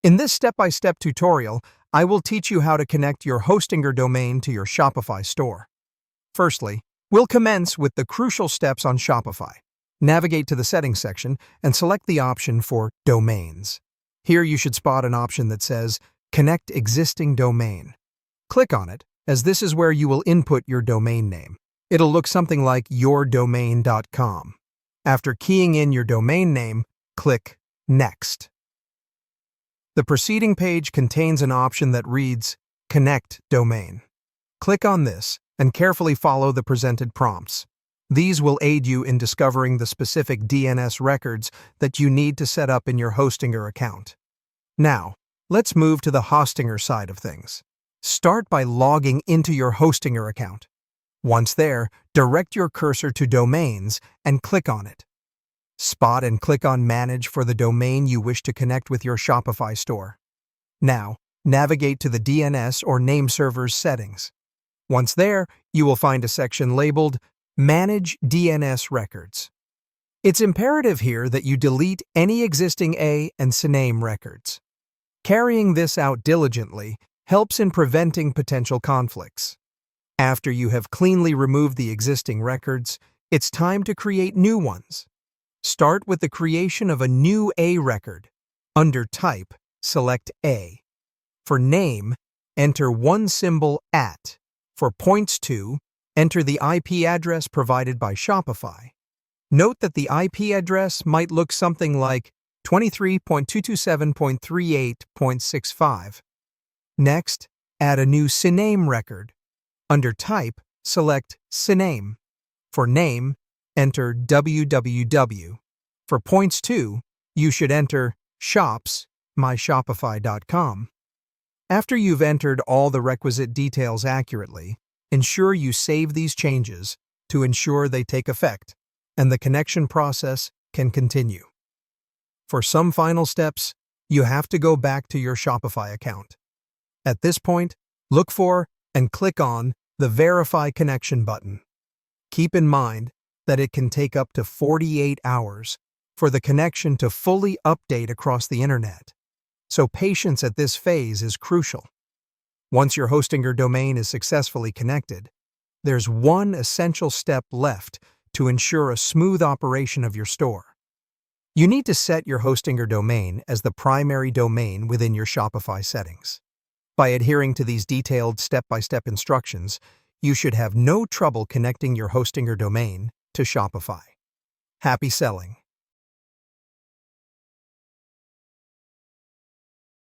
In this step-by-step tutorial, I will teach you how to connect your Hostinger domain to your Shopify store. Firstly, we'll commence with the crucial steps on Shopify. Navigate to the Settings section and select the option for Domains. Here you should spot an option that says Connect Existing Domain. Click on it, as this is where you will input your domain name. It'll look something like yourdomain.com. After keying in your domain name, click Next. The preceding page contains an option that reads Connect Domain. Click on this and carefully follow the presented prompts. These will aid you in discovering the specific DNS records that you need to set up in your Hostinger account. Now, let's move to the Hostinger side of things. Start by logging into your Hostinger account. Once there, direct your cursor to Domains and click on it. Spot and click on Manage for the domain you wish to connect with your Shopify store. Now, navigate to the DNS or name server's settings. Once there, you will find a section labeled Manage DNS Records. It's imperative here that you delete any existing A and CNAME records. Carrying this out diligently helps in preventing potential conflicts. After you have cleanly removed the existing records, it's time to create new ones. Start with the creation of a new A record. Under Type, select A. For Name, enter one symbol @ For points to, enter the IP address provided by Shopify. Note that the IP address might look something like 23.227.38.65. Next, add a new CNAME record. Under Type, select CNAME. For Name, enter www. For points to, you should enter shops.myshopify.com. After you've entered all the requisite details accurately, ensure you save these changes to ensure they take effect and the connection process can continue. For some final steps, you have to go back to your Shopify account. At this point, look for and click on the Verify Connection button. Keep in mind that it can take up to 48 hours for the connection to fully update across the internet, so patience at this phase is crucial. Once your Hostinger domain is successfully connected, there's one essential step left to ensure a smooth operation of your store. You need to set your Hostinger domain as the primary domain within your Shopify settings. By adhering to these detailed step-by-step instructions, you should have no trouble connecting your Hostinger domain to Shopify. Happy selling!